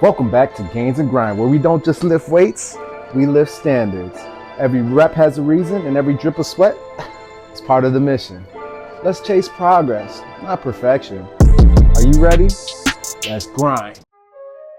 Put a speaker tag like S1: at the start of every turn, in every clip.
S1: Welcome back to Gainz and Grind, where we don't just lift weights, we lift standards. Every rep has a reason, and every drip of sweat is part of the mission. Let's chase progress, not perfection. Are you ready? Let's grind.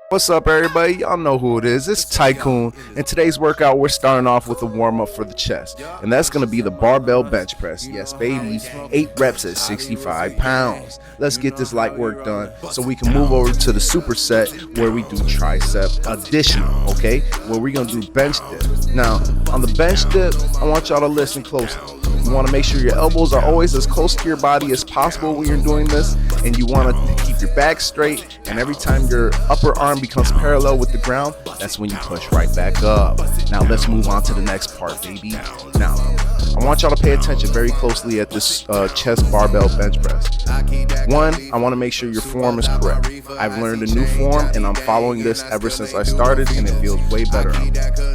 S2: What's up, everybody? Y'all know who it is. It's TyKune. In today's workout, we're starting off with a warm-up for the chest, and that's going to be the Barbell Bench Press. Yes, baby. 8 reps at 65 pounds. Let's get this light work done so we can move over to the superset where we do tricep additional, okay? Where we're going to do bench dip. Now, on the bench dip, I want y'all to listen closely. You want to make sure your elbows are always as close to your body as possible when you're doing this, and you want to keep your back straight, and every time your upper arm becomes parallel with the ground, that's when you push right back up. Now let's move on to the next part, baby. Now, I want y'all to pay attention very closely at this chest barbell bench press. One, I want to make sure your form is correct. I've learned a new form, and I'm following this ever since I started, and it feels way better.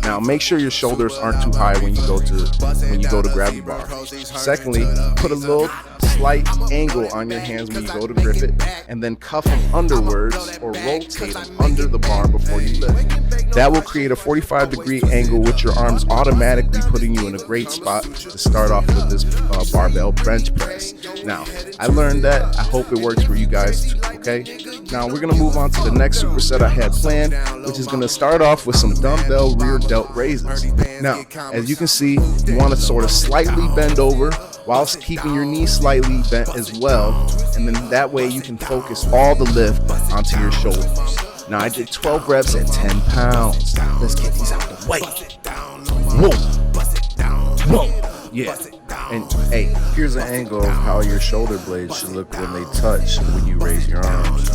S2: Now, make sure your shoulders aren't too high when you go to grab the bar. Secondly, put a little slight angle on your hands when you go to grip it, and then cuff them underwards or rotate them under the bar before you lift. That will create a 45-degree angle with your arms automatically putting you in a great spot to start off with this barbell bench press. Now, I learned that. I hope it works for you guys too, okay? Now, we're going to move on to the next superset I had planned, which is going to start off with some Dumbbell Rear Delt Raises. Now, as you can see, you want to sort of slightly bend over whilst keeping your knees slightly bent as well, and then that way you can focus all the lift onto your shoulders. Now, I did 12 reps at 10 pounds. Let's get these out the way. Whoa. Whoa. Yeah. And hey, here's an angle of how your shoulder blades should look when they touch when you raise your arms.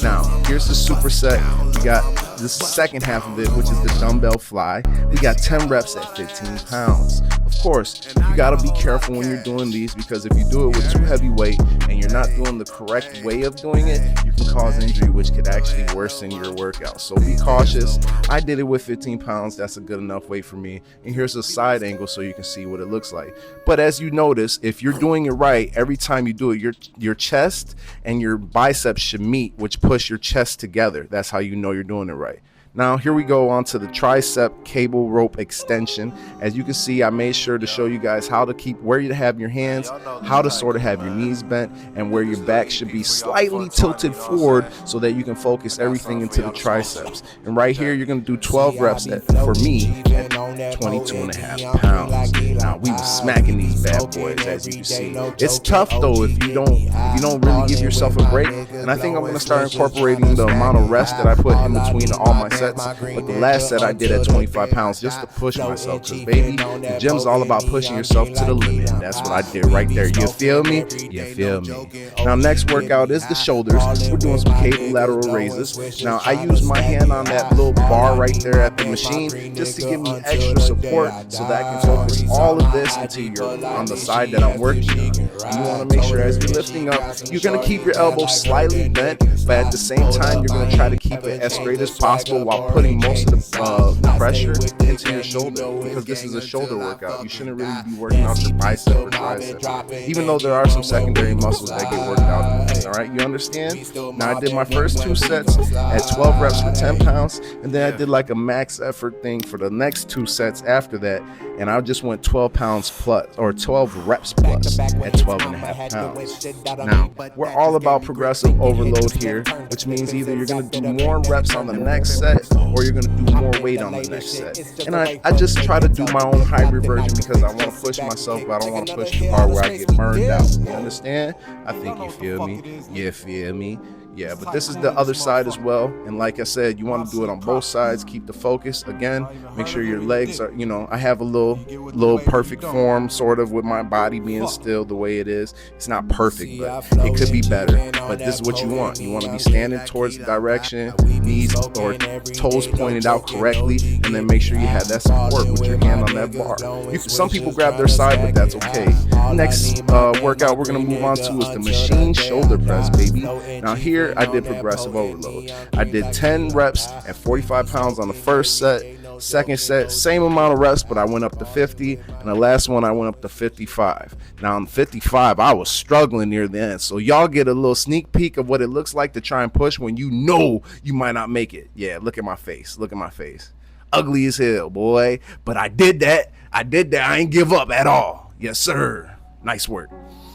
S2: Now, here's the superset. We got the second half of it, which is the dumbbell fly. We got 10 reps at 15 pounds. Of course, you gotta be careful when you're doing these, because if you do it with too heavy weight and you're not doing the correct way of doing it, you can cause injury, which could actually worsen your workout. So be cautious. I did it with 15 pounds. That's a good enough weight for me. And here's a side angle so you can see what it looks like. But as you notice, if you're doing it right, every time you do it, your chest and your biceps should meet, which push your chest together. That's how you know you're doing it right. Now, here we go on to the tricep cable rope extension. As you can see, I made sure to show you guys how to keep where you have your hands, how to sort of have your knees bent, and where your back should be slightly tilted forward so that you can focus everything into the triceps. And right here, you're going to do 12 reps for me at 22.5 pounds. Now, we were smacking these bad boys, as you can see. It's tough though if you don't really give yourself a break. And I think I'm going to start incorporating the amount of rest that I put in between all my sets. But the last set I did at 25 pounds just to push myself, because baby, the gym's all about pushing yourself to the limit. That's what I did right there. You feel me? You feel me? Now, next workout is the shoulders. We're doing some cable lateral raises. Now, I use my hand on that little bar right there at the machine just to give me extra support so that I can focus all of this until you're on the side that I'm working on. You want to make sure as you're lifting up, you're going to keep your elbows slightly bent, but at the same time, you're going to try to keep it as straight as possible while putting most of the pressure into your shoulder, because this is a shoulder workout. You shouldn't really be working out your bicep or tricep, even though there are some secondary muscles that get worked out in this. All right, you understand? Now, I did my first 2 sets at 12 reps for 10 pounds, and then I did like a max effort thing for the next 2 sets after that, and I just went 12 pounds plus, or 12 reps plus at 12.5 pounds. Now, we're all about progressive overload here, which means either you're going to do more reps on the next set or you're going to do more weight on the next set. And I just try to do my own hybrid version because I want to push myself, but I don't want to push the bar where I get burned out. You understand? I think you feel me. You feel me? Yeah, but this is the other side as well. And like I said, you want to do it on both sides. Keep the focus. Again, make sure your legs are, I have a little perfect form sort of with my body being still the way it is. It's not perfect, but it could be better. But this is what you want. You want to be standing towards the direction, knees or toes pointed out correctly, and then make sure you have that support with your hand on that bar. Some people grab their side, but that's okay. Next workout we're going to move on to is the machine shoulder press, baby. Now here, I did progressive overload. I did 10 reps at 45 pounds on the first set, Second set, same amount of reps, but I went up to 50, and the last one I went up to 55. Now on 55, I was struggling near the end, so y'all get a little sneak peek of what it looks like to try and push when you know you might not make it. Yeah, look at my face. Look at my face. Ugly as hell, boy. But I did that. I ain't give up at all. Yes, sir. Nice work.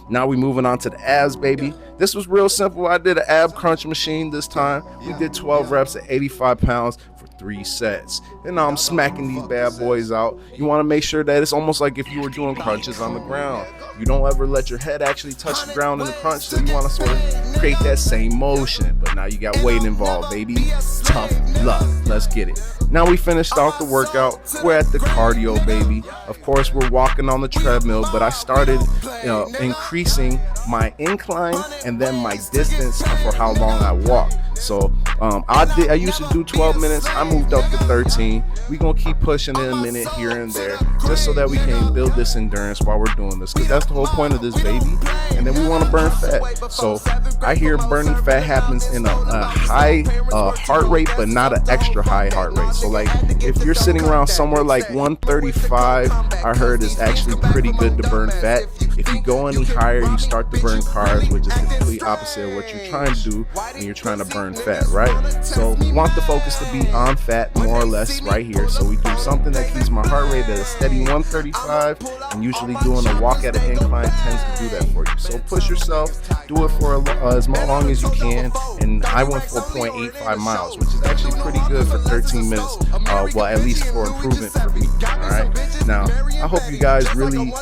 S2: Now we moving on to the abs, baby. This was real simple. I did an ab crunch machine this time. We did 12 reps at 85 pounds for 3 sets. And now I'm smacking these bad boys out. You want to make sure that it's almost like if you were doing crunches on the ground. You don't ever let your head actually touch the ground in the crunch, so you want to sort of create that same motion. But now you got weight involved, baby. Tough luck. Let's get it. Now we finished off the workout. We're at the cardio, baby. Of course, we're walking on the treadmill, but I started increasing my incline and then my distance for how long I walk. So I used to do 12 minutes. I moved up to 13. We're going to keep pushing in a minute here and there just so that we can build this endurance while we're doing this, because that's the whole point of this, baby. And then we want to burn fat. So I hear burning fat happens in a high heart rate, but not an extra high heart rate. So like if you're sitting around somewhere like 135, I heard is actually pretty good to burn fat. If you go any higher, you start to burn carbs, which is the complete opposite of what you're trying to do when you're trying to burn fat, right? So we want the focus to be on fat more or less right here. So we do something that keeps my heart rate at a steady 135, and usually doing a walk at an incline tends to do that for you. So push yourself, do it for as long as you can. And I went for 0.85 miles, which is actually pretty good for 13 minutes. Well, at least for improvement for me. All right. Now, I hope you guys really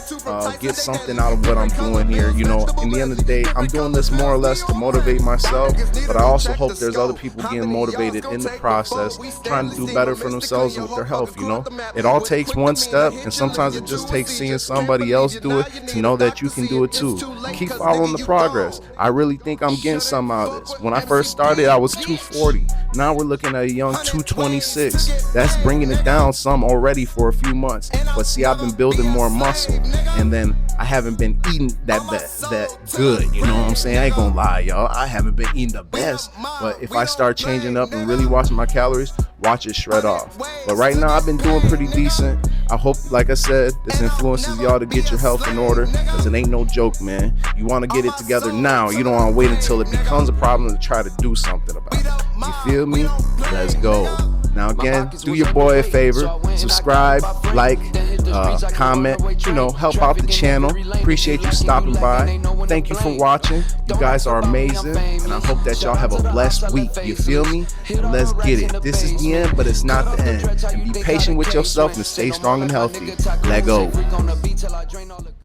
S2: get something out of what I'm doing here. You know, in the end of the day, I'm doing this more or less to motivate myself, but I also hope there's other people getting motivated in the process, trying to do better for themselves and with their health. You know, it all takes one step, and sometimes it just takes seeing somebody else do it to know that you can do it too. Keep following the progress. I really think I'm getting some out of this. When I first started, I was 240. Now we're looking at a young 226. That's bringing it down some already for a few months. But see, I've been building more muscle, and then I haven't been eating that good. You know what I'm saying? I ain't gonna lie, y'all. I haven't been eating the best. But if I start changing up and really watching my calories, watch it shred off. But right now, I've been doing pretty decent. I hope, like I said, this influences y'all to get your health in order, because it ain't no joke, man. You want to get it together now. You don't want to wait until it becomes a problem to try to do something about it. You feel me? Let's go. Now again, do your boy a favor, subscribe, like, comment, you know, help out the channel. Appreciate you stopping by. Thank you for watching. You guys are amazing, and I hope that y'all have a blessed week. You feel me? And let's get it. This is the end, but it's not the end. And be patient with yourself and stay strong and healthy. Let go.